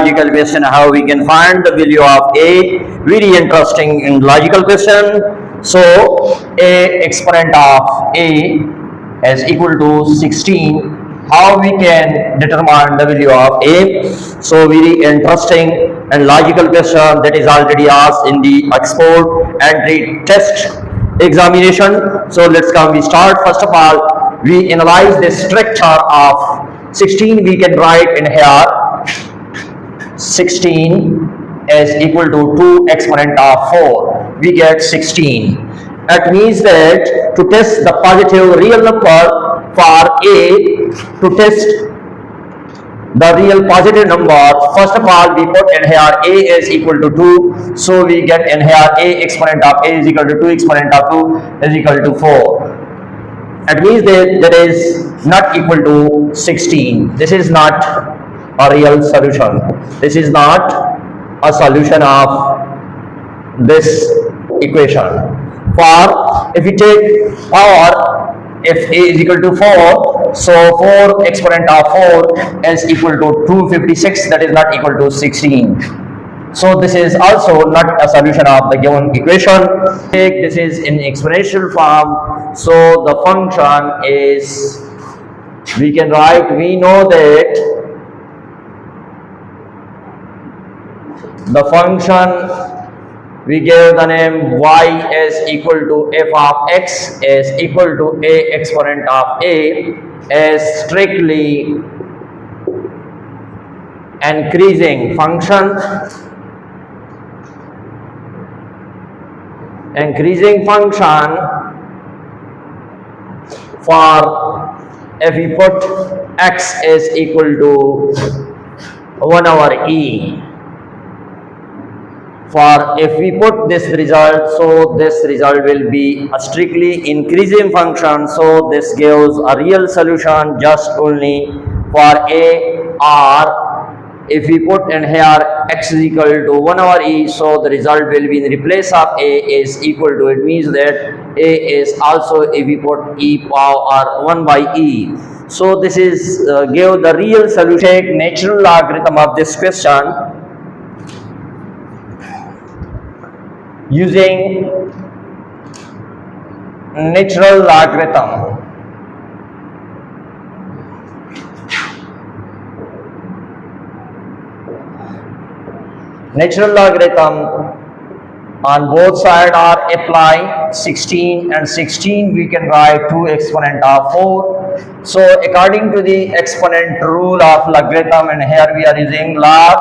logical question how we can find the value of a. Very interesting in logical question. So a exponent of a is equal to 16. How we can determine the value of a? So very interesting and logical question that is already asked in the export and the test examination. So let's come, we start. First of all, we analyze the structure of 16. We can write in here 16 is equal to 2 exponent of 4. We get 16. That means that to test the positive real number for a, to test the real positive number, first of all we put in here a is equal to 2. So we get in here a exponent of a is equal to 2 exponent of 2 is equal to 4. That means that is not equal to 16. This is not a real solution. This is not a solution of this equation. For if we take power, if a is equal to 4, so 4 exponent of 4 is equal to 256, that is not equal to 16. So this is also not a solution of the given equation. Take this is in exponential form. So the function is, we can write, we know that the function we gave the name y is equal to f of x is equal to a exponent of a is strictly increasing function. Increasing function for if we put x is equal to 1 over e. For if we put this result, so this result will be a strictly increasing function. So this gives a real solution just only for a, or if we put in here x is equal to 1 over e, so the result will be in the place of a is equal to, it means that a is also if we put e power 1 by e. So this is give the real solution. Take natural logarithm of this question using natural logarithm. Natural logarithm on both sides are apply 16 and 16 we can write 2 exponent of 4. So according to the exponent rule of logarithm, and here we are using log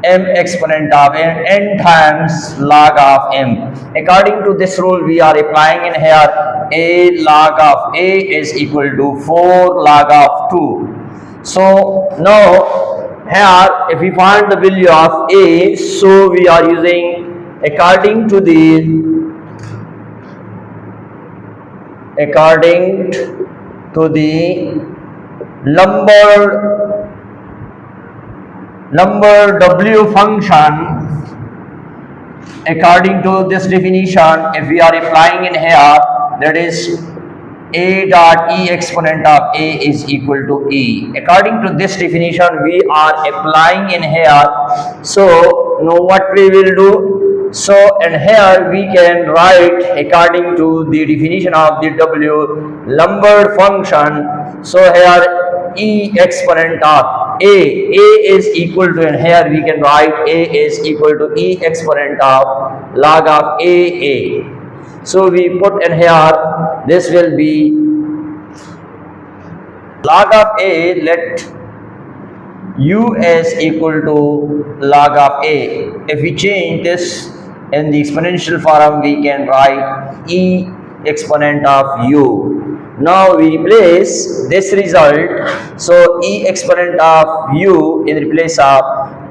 m exponent of n times log of m. According to this rule we are applying in here a log of a is equal to 4 log of 2. So now here if we find the value of a, so we are using according to the number w function. According to this definition, if we are applying in here, that is a dot e exponent of a is equal to e. According to this definition we are applying in here. So now what we will do, so in here we can write according to the definition of the w number function. So here e exponent of a is equal to, and here we can write a is equal to e exponent of log of a. So we put in here, this will be log of a, let u is equal to log of a. If we change this in the exponential form, we can write e exponent of u. Now we replace this result, so e exponent of u in the place of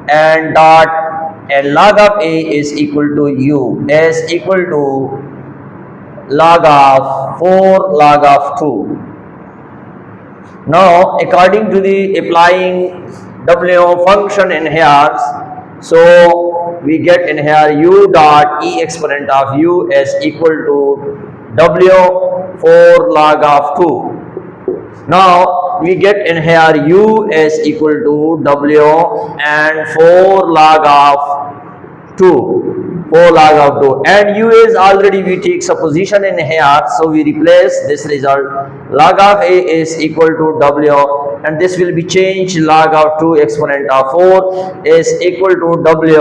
and dot, and log of a is equal to u is equal to log of 4 log of 2. Now according to the applying w function in here, so we get in here u dot e exponent of u is equal to w 4 log of 2. Now we get in here u is equal to w and 4 log of 2, 4 log of 2, and u is already we take supposition in here, so we replace this result. Log of a is equal to w, and this will be changed. Log of 2 exponent of 4 is equal to w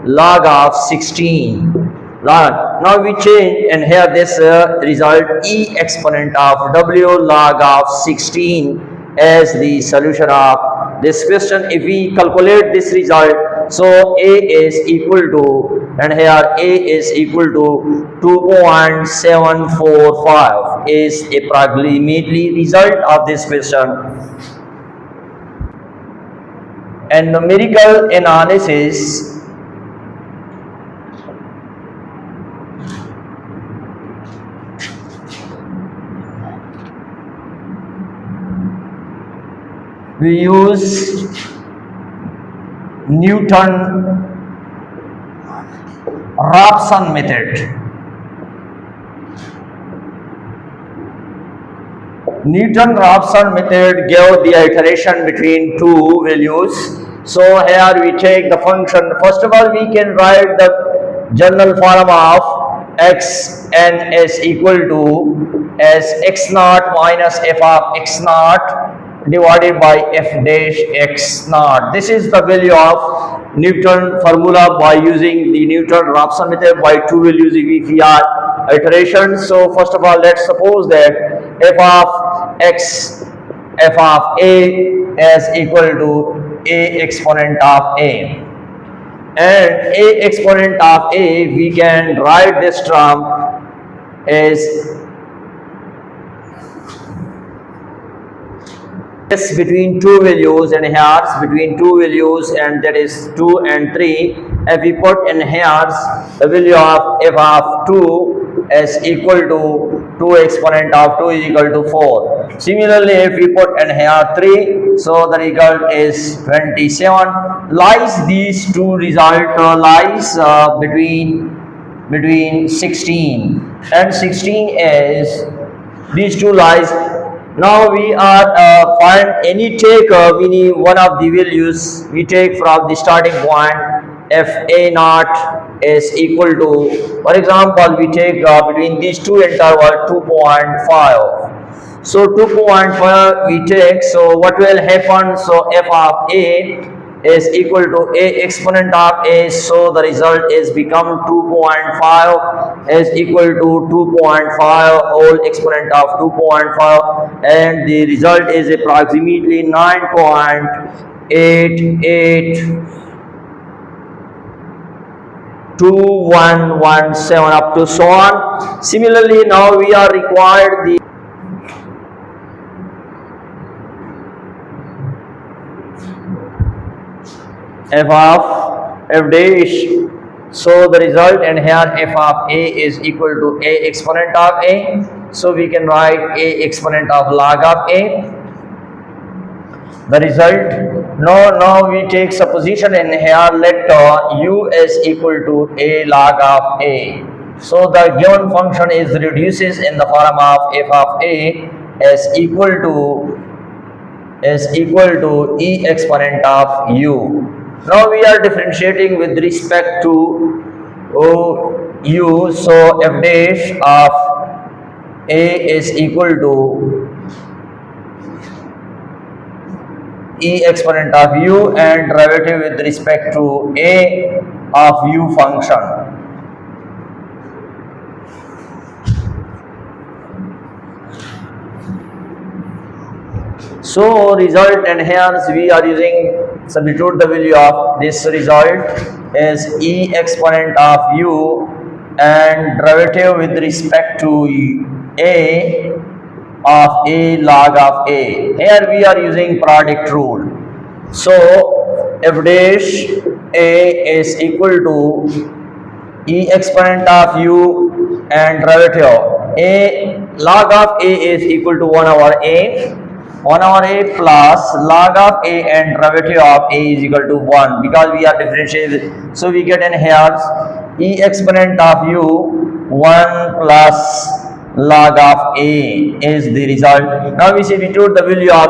log of 16. Now we change, and here this result e exponent of w log of 16 as the solution of this question. If we calculate this result, so a is equal to, and here a is equal to 2.745 is approximately result of this question. And numerical analysis. We use Newton-Raphson method. Newton-Raphson method gave the iteration between two values. So here we take the function. First of all, we can write the general form of x n is equal to as x naught minus f of x naught divided by f dash x naught. This is the value of Newton formula by using the Newton-Raphson method by two values if we are iteration. So first of all, let's suppose that f of a is equal to a exponent of a, and a exponent of a we can write this term as between two values, and here between two values, and that is 2 and 3. If we put in here the value of f of 2 is equal to 2 exponent of 2 is equal to 4. Similarly, if we put in here 3, so the result is 27. Lies these two result lies between 16 and 16 is these two lies. Now we are find any take we need one of the values we take from the starting point. F a naught is equal to, for example, we take between these two interval 2.5. So 2.5 we take. So what will happen? So f of a is equal to a exponent of a, so the result is become 2.5 is equal to 2.5 whole exponent of 2.5, and the result is approximately 9.882117 up to so on. Similarly, now we are required the f of f dash. So the result, and here f of a is equal to a exponent of a, so we can write a exponent of log of a. The result, now we take supposition in here, let u is equal to a log of a. So the given function is reduces in the form of f of a is equal to e exponent of u. Now we are differentiating with respect to u, so f dash of a is equal to e exponent of u, and derivative with respect to a of u function. So result, and here we are using, substitute the value of this result is e exponent of u, and derivative with respect to a of a log of a. Here we are using product rule. So f dash a is equal to e exponent of u, and derivative a log of a is equal to 1 over a plus log of a, and derivative of a is equal to 1, because we are differentiated. So we get in here e exponent of u 1 plus log of a is the result. Now we substitute the value of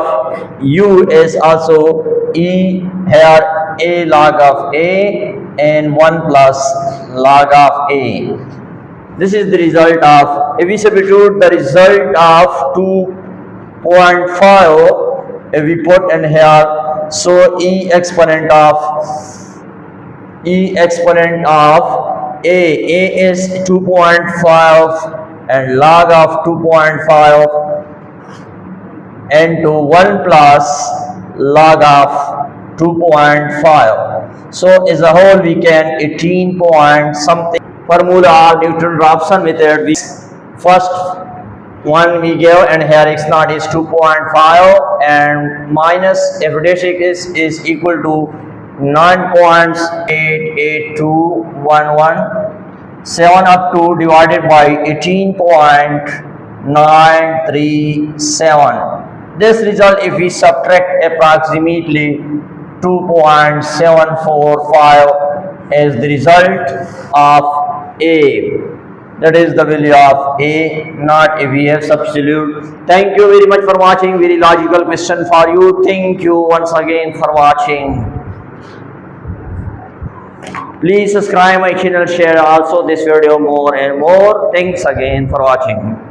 u is also e here, a log of a and 1 plus log of a. This is the result of, if we substitute the result of 2.5, if we put in here, so e exponent of a is 2.5 and log of 2.5 into 1 plus log of 2.5. So as a whole we can 18 point something. Formula Newton-Raphson method, we first one we give, and here x naught is 2.5 and minus f dash x is equal to 9.88211, 7 up to divided by 18.937. This result, if we subtract approximately 2.745 as the result of a, that is the value of a not if we have substitute. Thank you very much for watching. Very logical question for you. Thank you once again for watching. Please subscribe my channel, share also this video more and more. Thanks again for watching.